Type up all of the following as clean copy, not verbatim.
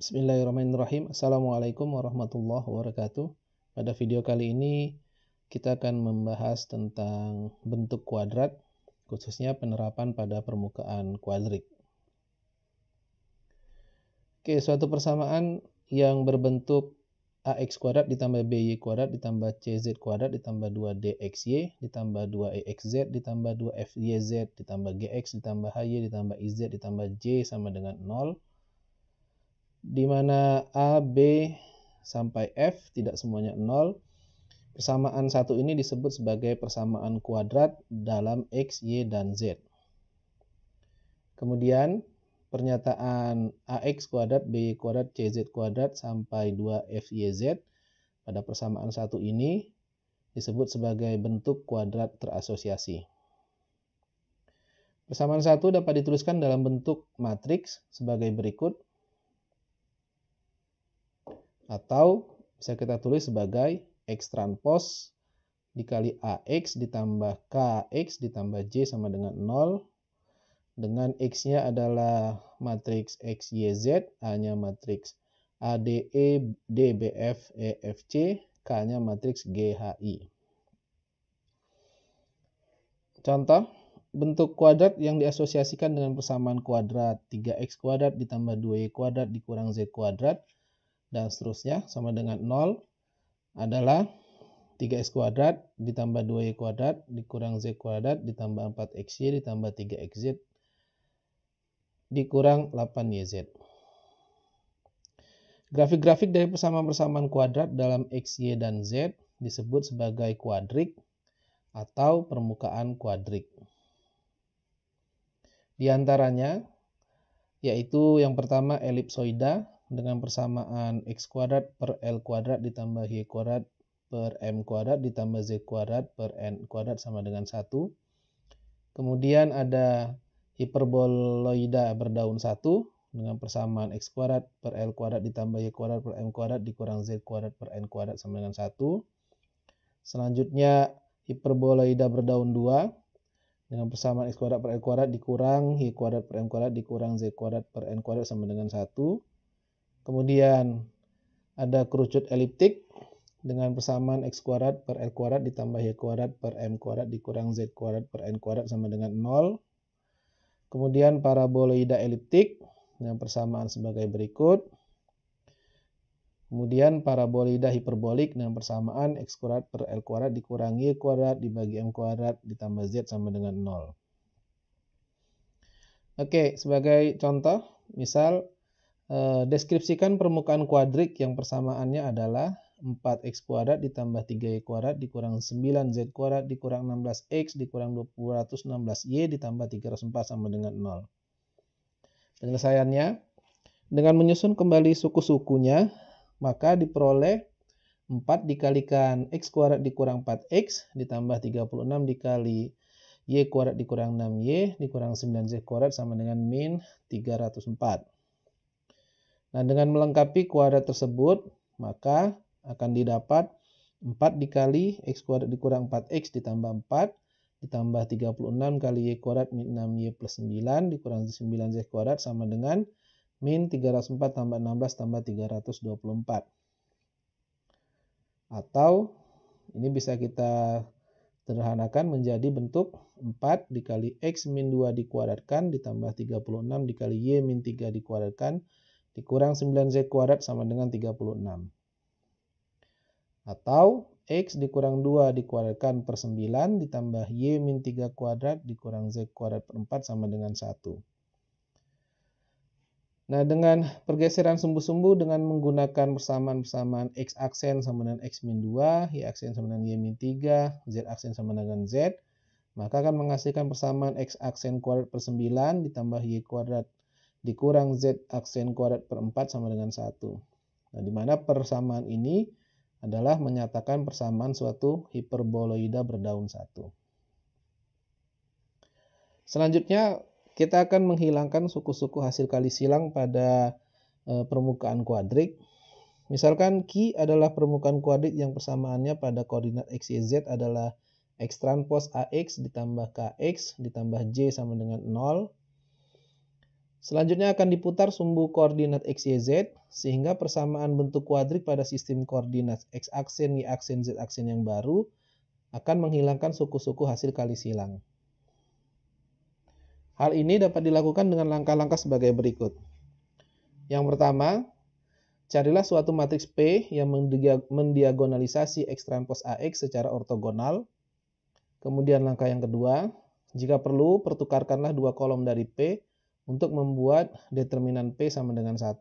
Bismillahirrahmanirrahim. Assalamualaikum warahmatullahi wabarakatuh. Pada video kali ini kita akan membahas tentang bentuk kuadrat, khususnya penerapan pada permukaan kuadrik. Oke, suatu persamaan yang berbentuk ax kuadrat ditambah by kuadrat ditambah cz kuadrat ditambah 2dxy ditambah 2exz ditambah 2fyz ditambah gx ditambah hy ditambah iz ditambah j sama dengan 0, di mana a, b, sampai f tidak semuanya 0. Persamaan satu ini disebut sebagai persamaan kuadrat dalam x, y, dan z. Kemudian pernyataan ax kuadrat, by kuadrat, cz kuadrat sampai 2fyz pada persamaan satu ini disebut sebagai bentuk kuadrat terasosiasi. Persamaan satu dapat dituliskan dalam bentuk matriks sebagai berikut, atau bisa kita tulis sebagai x transpos dikali ax ditambah kx ditambah j sama dengan 0, dengan x-nya adalah matriks xyz, a-nya matriks ade, dbf, efc, k-nya matriks ghi. Contoh, bentuk kuadrat yang diasosiasikan dengan persamaan kuadrat 3x kuadrat ditambah 2y kuadrat dikurang z kuadrat dan seterusnya sama dengan 0 adalah 3x kuadrat ditambah 2y kuadrat dikurang z kuadrat ditambah 4xy ditambah 3xz dikurang 8yz. Grafik-grafik dari persamaan-persamaan kuadrat dalam x, y, dan z disebut sebagai kuadrik atau permukaan kuadrik. Di antaranya yaitu yang pertama elipsoida dengan persamaan x kuadrat per l kuadrat ditambah y kuadrat per m kuadrat ditambah z kuadrat per n kuadrat sama dengan 1. Kemudian ada hiperboloida berdaun 1 dengan persamaan x kuadrat per l kuadrat ditambah y kuadrat per m kuadrat dikurang z kuadrat per n kuadrat sama dengan 1. Selanjutnya hiperboloida berdaun 2 dengan persamaan x kuadrat per l kuadrat dikurang y kuadrat per m kuadrat dikurang z kuadrat per n kuadrat sama dengan 1. Kemudian ada kerucut eliptik dengan persamaan x kuadrat per l kuadrat ditambah y kuadrat per m kuadrat dikurang z kuadrat per n kuadrat sama dengan 0. Kemudian paraboloida eliptik dengan persamaan sebagai berikut. Kemudian paraboloida hiperbolik dengan persamaan x kuadrat per l kuadrat dikurang y kuadrat dibagi m kuadrat ditambah z sama dengan 0. Oke, sebagai contoh, misal deskripsikan permukaan kuadrik yang persamaannya adalah 4x kuadrat ditambah 3y kuadrat dikurang 9z kuadrat dikurang 16x dikurang 216y ditambah 304 sama dengan 0. Penyelesaiannya, dengan menyusun kembali suku-sukunya, maka diperoleh 4 dikalikan x kuadrat dikurang 4x ditambah 36 dikali y kuadrat dikurang 6y dikurang 9z kuadrat sama dengan min 304. Nah, dengan melengkapi kuadrat tersebut, maka akan didapat 4 dikali x kuadrat dikurang 4x ditambah 4 ditambah 36 kali y kuadrat min 6y plus 9 dikurang 9z kuadrat sama dengan min 304 tambah 16 tambah 324. Atau ini bisa kita sederhanakan menjadi bentuk 4 dikali x min 2 dikuadratkan ditambah 36 dikali y min 3 dikuadratkan dikurang 9z kuadrat sama dengan 36. Atau x dikurang 2 dikuadratkan per 9 ditambah y min 3 kuadrat dikurang z kuadrat per 4 sama dengan 1. Nah, dengan pergeseran sumbu-sumbu dengan menggunakan persamaan-persamaan x aksen sama dengan x min 2, y aksen sama dengan y min 3, z aksen sama dengan z, maka akan menghasilkan persamaan x aksen kuadrat per 9 ditambah y kuadrat dikurang z aksen kuadrat per 4 sama dengan 1. Nah, di mana persamaan ini adalah menyatakan persamaan suatu hiperboloida berdaun 1. Selanjutnya, kita akan menghilangkan suku-suku hasil kali silang pada permukaan kuadrik. Misalkan Q adalah permukaan kuadrik yang persamaannya pada koordinat x, y, z adalah x transpos ax ditambah kx ditambah j sama dengan 0. Selanjutnya akan diputar sumbu koordinat X, Y, Z, sehingga persamaan bentuk kuadrik pada sistem koordinat X aksen, Y aksen, Z aksen yang baru akan menghilangkan suku-suku hasil kali silang. Hal ini dapat dilakukan dengan langkah-langkah sebagai berikut. Yang pertama, carilah suatu matriks P yang mendiagonalisasi X transpos AX secara ortogonal. Kemudian langkah yang kedua, jika perlu pertukarkanlah dua kolom dari P untuk membuat determinan P sama dengan 1.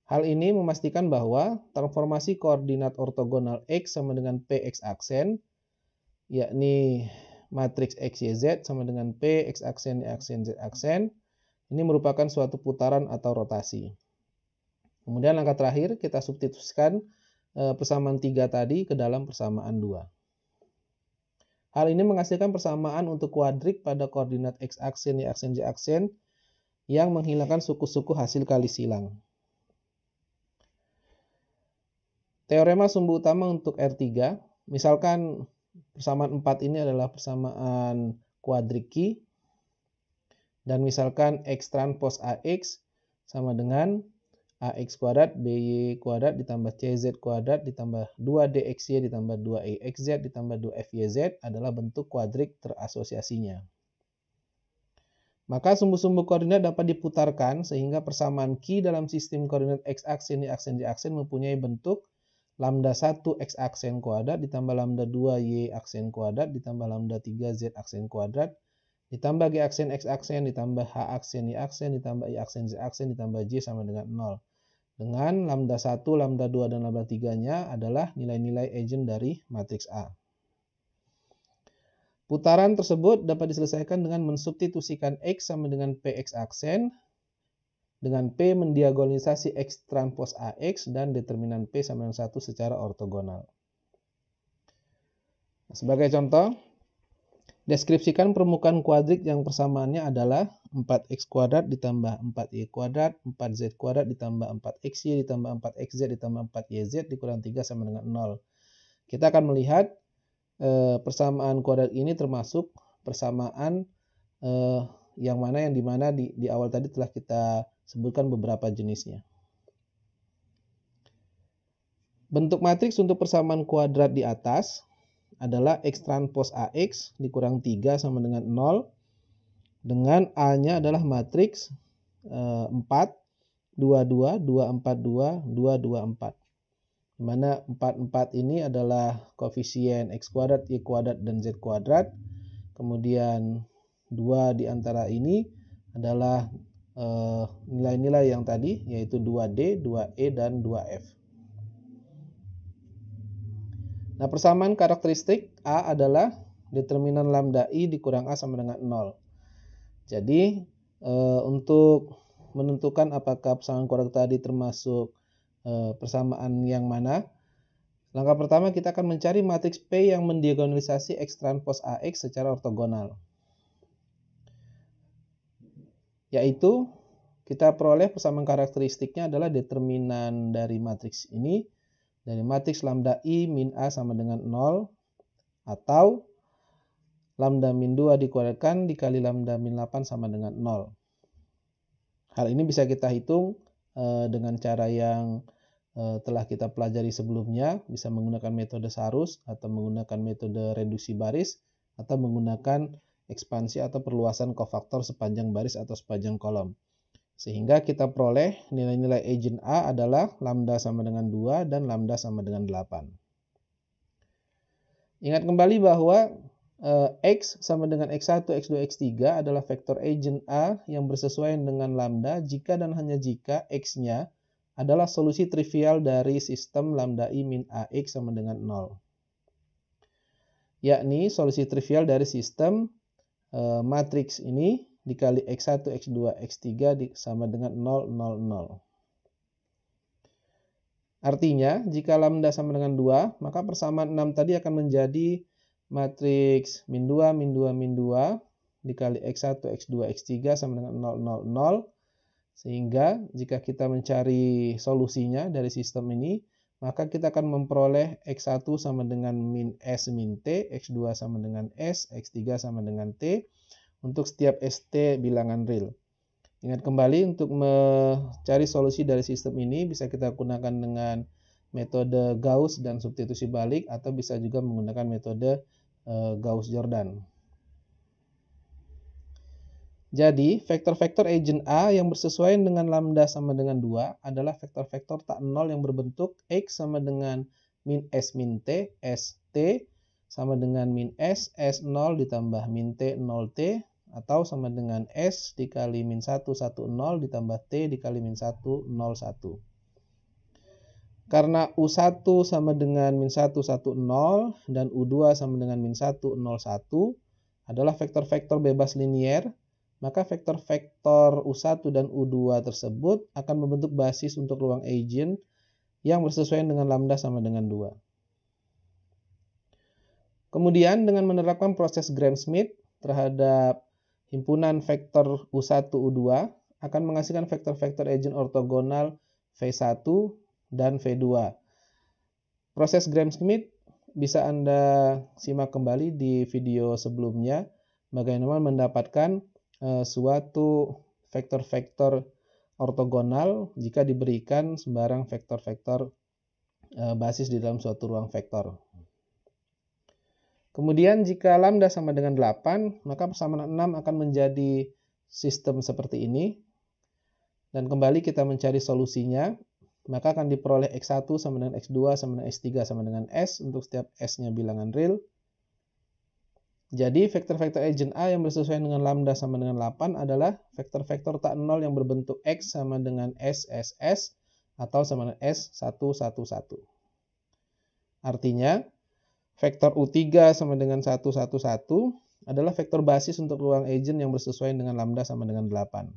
Hal ini memastikan bahwa transformasi koordinat ortogonal X sama dengan Px aksen, yakni matriks X, Y, Z sama dengan P, X aksen, Y aksen, Z aksen, ini merupakan suatu putaran atau rotasi. Kemudian langkah terakhir, kita substitusikan persamaan 3 tadi ke dalam persamaan 2. Hal ini menghasilkan persamaan untuk kuadrik pada koordinat X aksen, Y aksen, Z aksen yang menghilangkan suku-suku hasil kali silang. Teorema sumbu utama untuk R3, misalkan persamaan 4 ini adalah persamaan kuadrik Q, dan misalkan X transpos AX sama dengan AX kuadrat BY kuadrat ditambah CZ kuadrat ditambah 2DXY ditambah 2EXZ ditambah 2FYZ adalah bentuk kuadrik terasosiasinya. Maka sumbu-sumbu koordinat dapat diputarkan sehingga persamaan Q dalam sistem koordinat X aksen, Y aksen, Z aksen mempunyai bentuk lambda 1 X aksen kuadrat ditambah lambda 2 Y aksen kuadrat ditambah lambda 3 Z aksen kuadrat ditambah G aksen X aksen ditambah H aksen Y aksen ditambah Y aksen Z aksen ditambah J sama dengan 0. Dengan lambda 1, lambda 2, dan lambda 3-nya adalah nilai-nilai eigen dari matriks A. Putaran tersebut dapat diselesaikan dengan mensubstitusikan X sama dengan Px aksen, dengan P mendiagonalisasi X transpos AX, dan determinan P sama dengan 1 secara ortogonal. Sebagai contoh, deskripsikan permukaan kuadrik yang persamaannya adalah 4x kuadrat ditambah 4y kuadrat, 4z kuadrat ditambah 4xy ditambah 4xz ditambah 4yz dikurang 3 sama dengan 0. Kita akan melihat persamaan kuadrat ini termasuk persamaan yang dimana di awal tadi telah kita sebutkan beberapa jenisnya. Bentuk matriks untuk persamaan kuadrat di atas adalah X transpos AX dikurang 3 sama dengan 0, dengan A-nya adalah matriks 4, 22, 242, 224. Di mana 44 ini adalah koefisien X kuadrat, Y kuadrat, dan Z kuadrat. Kemudian 2 di antara ini adalah nilai-nilai yang tadi, yaitu 2D, 2E, dan 2F. Nah, persamaan karakteristik A adalah determinan lambda I dikurang A sama dengan 0. Jadi, untuk menentukan apakah persamaan kuadrat tadi termasuk persamaan yang mana, langkah pertama kita akan mencari matriks P yang mendiagonalisasi X transpos AX secara ortogonal. Yaitu, kita peroleh persamaan karakteristiknya adalah determinan dari matriks ini, dari matriks lambda I min A sama dengan 0, atau lambda min 2 dikuadratkan dikali lambda min 8 sama dengan 0. Hal ini bisa kita hitung dengan cara yang telah kita pelajari sebelumnya, bisa menggunakan metode Sarus atau menggunakan metode reduksi baris atau menggunakan ekspansi atau perluasan kofaktor sepanjang baris atau sepanjang kolom. Sehingga kita peroleh nilai-nilai eigen A adalah lambda sama dengan 2 dan lambda sama dengan 8. Ingat kembali bahwa X sama dengan X1, X2, X3 adalah vektor eigen A yang bersesuaian dengan lambda jika dan hanya jika X-nya adalah solusi trivial dari sistem lambda I min AX sama dengan 0. Yakni solusi trivial dari sistem matriks ini dikali X1, X2, X3 sama dengan 0, 0, 0. Artinya, jika lambda sama dengan 2, maka persamaan 6 tadi akan menjadi matriks min 2, min 2, min 2 dikali X1, X2, X3 sama dengan 0, 0, 0. Sehingga jika kita mencari solusinya dari sistem ini, maka kita akan memperoleh X1 sama dengan min S min T, X2 sama dengan S, X3 sama dengan T, untuk setiap ST bilangan real. Ingat kembali, untuk mencari solusi dari sistem ini bisa kita gunakan dengan metode Gauss dan substitusi balik, atau bisa juga menggunakan metode Gauss-Jordan. Jadi, vektor-vektor agent A yang bersesuaian dengan lambda sama dengan 2 adalah vektor-vektor tak nol yang berbentuk X sama dengan min S min T, S T sama dengan min S, S0 ditambah min T, 0T, atau sama dengan S dikali min 1, 1, 0 ditambah T dikali min 1, 0, 1. Karena U1 sama dengan min 1, 1, 0 dan U2 sama dengan min 1, 0, 1 adalah vektor-vektor bebas linier, maka vektor-vektor U1 dan U2 tersebut akan membentuk basis untuk ruang agent yang bersesuaian dengan lambda sama dengan 2. Kemudian dengan menerapkan proses Gram-Schmidt terhadap himpunan vektor U1, U2 akan menghasilkan vektor-vektor agent ortogonal V1 dan V2. Proses Gram-Schmidt bisa Anda simak kembali di video sebelumnya, bagaimana mendapatkan suatu vektor-vektor ortogonal jika diberikan sembarang vektor-vektor basis di dalam suatu ruang vektor. Kemudian jika lambda sama dengan 8, maka persamaan 6 akan menjadi sistem seperti ini. Dan kembali kita mencari solusinya, maka akan diperoleh X1 sama dengan X2 sama dengan X3 sama dengan S untuk setiap S-nya bilangan real. Jadi vektor-vektor agent A yang bersesuaian dengan lambda sama dengan 8 adalah vektor-vektor tak nol yang berbentuk X sama dengan S, S, S, atau sama dengan S, 1, 1, 1. Artinya, vektor U3 sama dengan 1, 1, 1 adalah vektor basis untuk ruang agent yang bersesuaian dengan lambda sama dengan 8.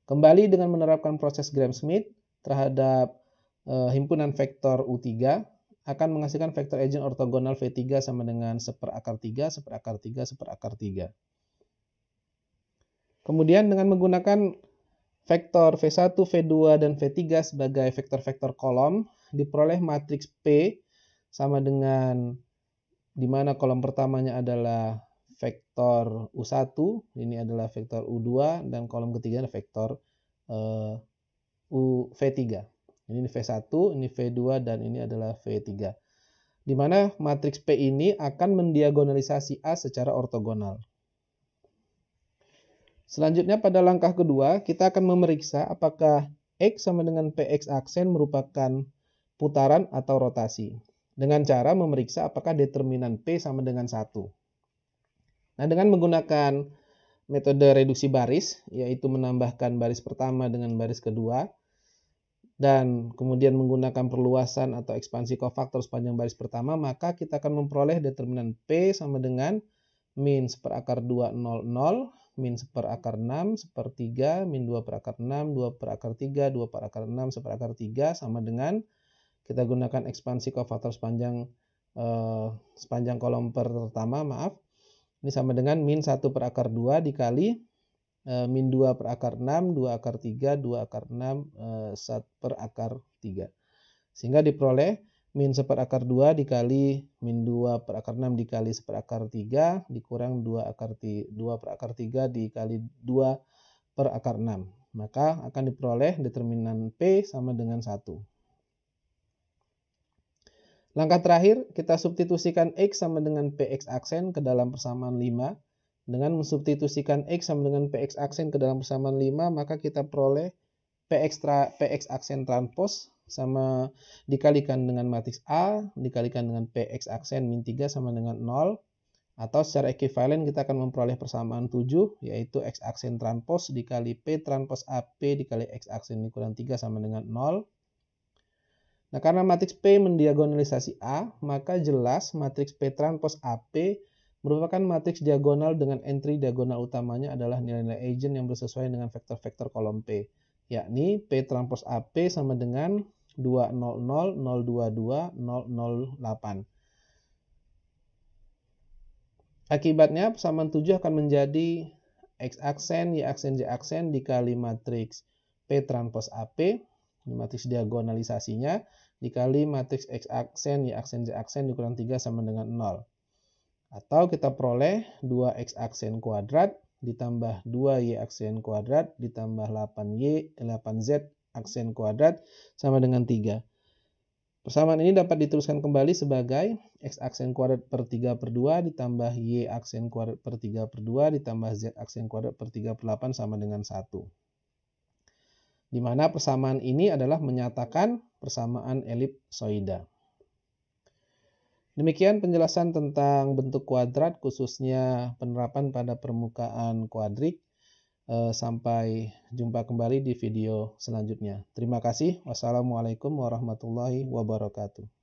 Kembali dengan menerapkan proses Gram-Schmidt terhadap himpunan vektor U3 akan menghasilkan vektor agent ortogonal V3 sama dengan 1/3, 1/3, 1/3. Kemudian dengan menggunakan vektor V1, V2, dan V3 sebagai vektor-vektor kolom, diperoleh matriks P sama dengan di mana kolom pertamanya adalah vektor U1, ini adalah vektor U2, dan kolom ketiga adalah vektor V3. Ini V1, ini V2, dan ini adalah V3. Di mana matriks P ini akan mendiagonalisasi A secara ortogonal. Selanjutnya pada langkah kedua, kita akan memeriksa apakah X sama dengan PX aksen merupakan putaran atau rotasi, dengan cara memeriksa apakah determinan P sama dengan 1. Nah, dengan menggunakan metode reduksi baris, yaitu menambahkan baris pertama dengan baris kedua, dan kemudian menggunakan perluasan atau ekspansi kofaktor sepanjang baris pertama, maka kita akan memperoleh determinan P sama dengan min 1/2, 0, 0, min 1/6, 1/3, min 2/6, 2/3, 2/6, 1/3, sama dengan kita gunakan ekspansi kofaktor sepanjang kolom pertama, ini sama dengan min 1/2 dikali min 2/6, 2/3, 2/6, 1/3. Sehingga diperoleh min 1/2 dikali min 2/6 dikali 1/3 dikurang 2/3 dikali 2/6. Maka akan diperoleh determinan P sama dengan 1. Langkah terakhir, kita substitusikan X sama dengan PX aksen ke dalam persamaan 5. Dengan mensubstitusikan X sama dengan PX aksen ke dalam persamaan 5, maka kita peroleh PX aksen transpos sama dikalikan dengan matriks A, dikalikan dengan PX aksen min 3 sama dengan 0. Atau secara ekivalen kita akan memperoleh persamaan 7, yaitu X aksen transpos dikali P transpos AP dikali X aksen dikurang 3 sama dengan 0. Nah, karena matriks P mendiagonalisasi A, maka jelas matriks P transpos AP merupakan matriks diagonal dengan entry diagonal utamanya adalah nilai-nilai agent yang bersesuaian dengan vektor-vektor kolom P, yakni P transpos AP sama dengan 200, 022, 008. Akibatnya persamaan 7 akan menjadi X aksen, Y aksen, Z aksen dikali matriks P transpos AP, matriks diagonalisasinya, dikali matriks X aksen, Y aksen, Z aksen dikurang 3 sama dengan 0. Atau kita peroleh 2X aksen kuadrat ditambah 2Y aksen kuadrat ditambah 8Z aksen kuadrat sama dengan 3. Persamaan ini dapat dituliskan kembali sebagai X aksen kuadrat per 3/2 ditambah Y aksen kuadrat per 3/2 ditambah Z aksen kuadrat per 3/8 sama dengan 1. Di mana persamaan ini adalah menyatakan persamaan elipsoida. Demikian penjelasan tentang bentuk kuadrat, khususnya penerapan pada permukaan kuadrik. Sampai jumpa kembali di video selanjutnya. Terima kasih. Wassalamualaikum warahmatullahi wabarakatuh.